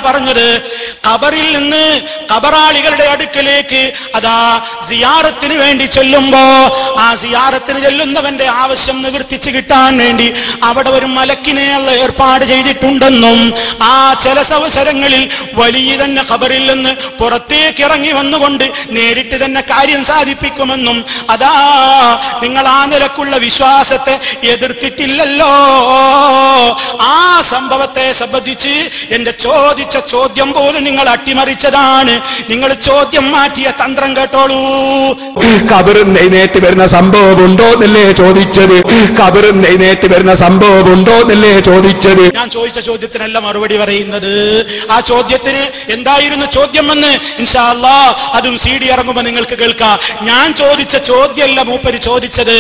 പറഞ്ഞത്, ഖബറിൽ നിന്ന് ഖബറാളികളുടെ അടുക്കലേക്ക് അതാ സിയാറത്തിന് വേണ്ടി ചെല്ലുമ്പോ ആ സിയാറത്തിന് ചെല്ലുന്നവന്റെ ആവശ്യം നിവർത്തിച്ചു കിട്ടാൻ വേണ്ടി അവിടെ ഒരു മലക്കിനെ അല്ലാഹു ഏർപ്പാട് ചെയ്തിട്ടുണ്ടെന്നും ആ ചില അവസരങ്ങളിൽ വലിയ തന്നെ ഖബറിൽ നിന്ന് പുറത്തേക്ക് ഇറങ്ങി വന്നുകൊണ്ട് നേരിട്ട് തന്നെ കാര്യം സാധിപ്പിക്കുമെന്നും അതാ നിങ്ങൾ ആ നിലക്കുള്ള വിശ്വാസത്തെ എതിർത്തിട്ടില്ലല്ലോ. ആ സംഭവത്തെ സംബന്ധിച്ച് എന്റെ ചോദിച്ച ചോദ്യം പോലും നിങ്ങൾ അട്ടിമറിച്ചതാണ്. നിങ്ങൾ ചോദ്യം മാറ്റിയ തന്ത്രം കേട്ടോളൂ. ഖബറിൽ എഴുന്നേറ്റ് വരുന്ന സംഭവം ഉണ്ടോ എന്നല്ലേ ചോദിച്ചത്? ഖബറിൽ എഴുന്നേറ്റ് വരുന്ന സംഭവം ഉണ്ടോ എന്നല്ലേ ചോദിച്ചത്? ഞാൻ ചോദിച്ച ചോദ്യത്തിനല്ല മറുപടി പറയുന്നത്. ആ ചോദ്യത്തിന് എന്തായിരുന്നു ചോദ്യമെന്ന് ഇൻഷാ അല്ലാഹ് അതും CD ഇറങ്ങുമ്പോൾ നിങ്ങൾക്ക് കേൾക്കാം. ഞാൻ ചോദിച്ച ചോദ്യമല്ല മൂപ്പര് ചോദിച്ചത്.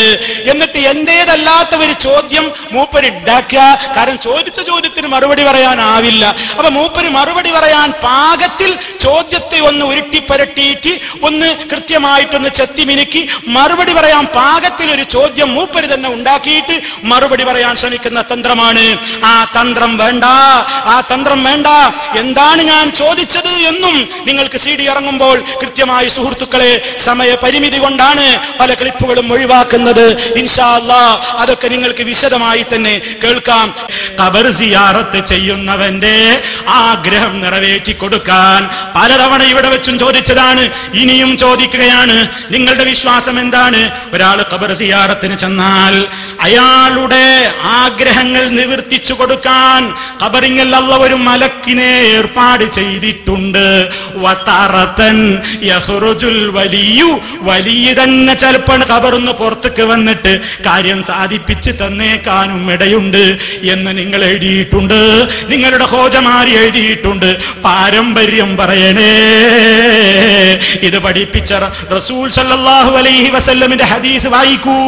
എന്നിട്ട് എന്റേതല്ലാത്ത ഒരു ചോദ്യം മൂപ്പര് ഉണ്ടാക്കുക. കാരണം ചോദിച്ച ചോദ്യത്തിന് മറുപടി പറയാനാവില്ല. അപ്പൊ മൂപ്പര് മറുപടി പറയാൻ പാകത്തിൽ ചോദ്യത്തെ ഒന്ന് ഉരുട്ടിപ്പരട്ടിയിട്ട് ഒന്ന് കൃത്യമായിട്ടൊന്ന് ചെത്തിമിനുക്കി മറുപടി പറയാൻ പാകത്തിൽ ഒരു ചോദ്യം മൂപ്പര് തന്നെ ഉണ്ടാക്കിയിട്ട് മറുപടി പറയാൻ ശ്രമിക്കുന്ന തന്ത്രമാണ്. ആ തന്ത്രം വേണ്ട, ആ തന്ത്രം വേണ്ട. എന്താണ് ഞാൻ ചോദിച്ചത് എന്നും നിങ്ങൾക്ക് CD ഇറങ്ങുമ്പോൾ കൃത്യമായി സുഹൃത്തുക്കളെ, സമയപരിമിതി കൊണ്ടാണ് പല ക്ലിപ്പുകളും ഒഴിവാക്കുന്നത്. ഇൻഷാ അല്ലാഹ് അതൊക്കെ നിങ്ങൾക്ക് വിശദമായി തന്നെ കേൾക്കാം. ഖബർ സിയാറത്ത് ചെയ്യുന്നവന്റെ ആഗ്രഹം നിറവേറ്റി കൊടുക്കാൻ പലതവണ ഇവിടെ വെച്ചും ചോദിച്ചതാണ്, ഇനിയും ചോദിക്കുകയാണ്. നിങ്ങളുടെ വിശ്വാസം എന്താണ്? ഒരാൾ ഖബർ സിയാറത്തിന് ചെന്നാൽ അയാളുടെ ആഗ്രഹങ്ങൾ നിവർത്തിച്ചു കൊടുക്കാൻ ഖബറിൽ അല്ലാഹു ഒരു മലക്കിനെ ഏർപ്പാട് ചെയ്തിട്ടുണ്ട്. വതറതൻ യഖ്റുജുൽ വലിയു, വലിയ തന്നെ ചിലപ്പോൾ ഖബറിന്ന് പുറത്തേക്ക് വന്നിട്ട് കാര്യം സാധിപ്പിച്ച് തന്നേക്കാനും ഇടയുണ്ട് എന്ന് നിങ്ങൾ എഴുതിയിട്ടുണ്ട്. നിങ്ങളുടെ ഹോജമാരി എഴുതിയിട്ടുണ്ട്. പാരമ്പര്യം പറയണേ. ഇത് പഠിപ്പിച്ച റസൂൽ സല്ലല്ലാഹു അലൈഹി വസല്ലമിന്റെ ഹദീസ് വായിക്കൂ.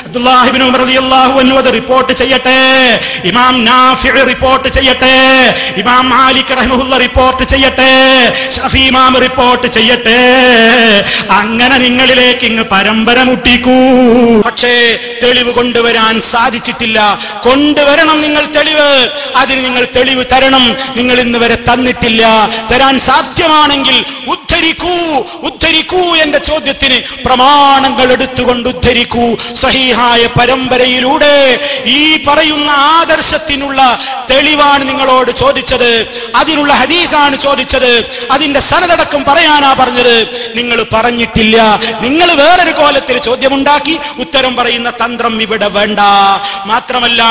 അബ്ദുല്ലാഹി ഇബ്നു ഉമർ റളിയല്ലാഹു അൻഹു അത് റിപ്പോർട്ട് ചെയ്യട്ടെ. ഇമാം നാഫിഉ റിപ്പോർട്ട് ചെയ്യട്ടെ. ഇമാം മാലിക് റഹിമഹുല്ലാഹ് റിപ്പോർട്ട് ചെയ്യട്ടെ. ഷഫീ ഇമാം റിപ്പോർട്ട് ചെയ്യട്ടെ. അങ്ങനെ നിങ്ങളിലേക്ക് ഇങ്ങ് പരമ്പര മുട്ടിക്കൂ. പക്ഷേ തെളിവ് കൊണ്ടുവരാൻ സാധിച്ചിട്ടില്ല. കൊണ്ടുവരണം നിങ്ങൾ തെളിവ്. അതിന് നിങ്ങൾ തെളിവ് തരണം. നിങ്ങൾ ഇന്ന് വരെ തന്നിട്ടില്ല. തരാൻ സാധ്യമാണെങ്കിൽ ഉദ്ധരിക്കൂ, ഉദ്ധരിക്കൂ. എന്റെ ചോദ്യത്തിന് പ്രമാണങ്ങൾ എടുത്തുകൊണ്ട് ഉദ്ധരിക്കൂ. സഹീഹായ പരമ്പരയിലൂടെ ഈ പറയുന്ന ആദർശത്തിനുള്ള തെളിവാണ് നിങ്ങളോട് ചോദിച്ചത്. അതിനുള്ള ഹദീസാണ് ചോദിച്ചത്. അതിന്റെ സനദടക്കം പറയാനാ പറഞ്ഞത്. നിങ്ങൾ പറഞ്ഞിട്ടില്ല. നിങ്ങൾ വേറൊരു കോലത്തിൽ ചോദ്യമുണ്ടാക്കി ഉത്തരം പറയുന്ന തന്ത്രം ഇവിടെ വേണ്ട. മാത്രമല്ല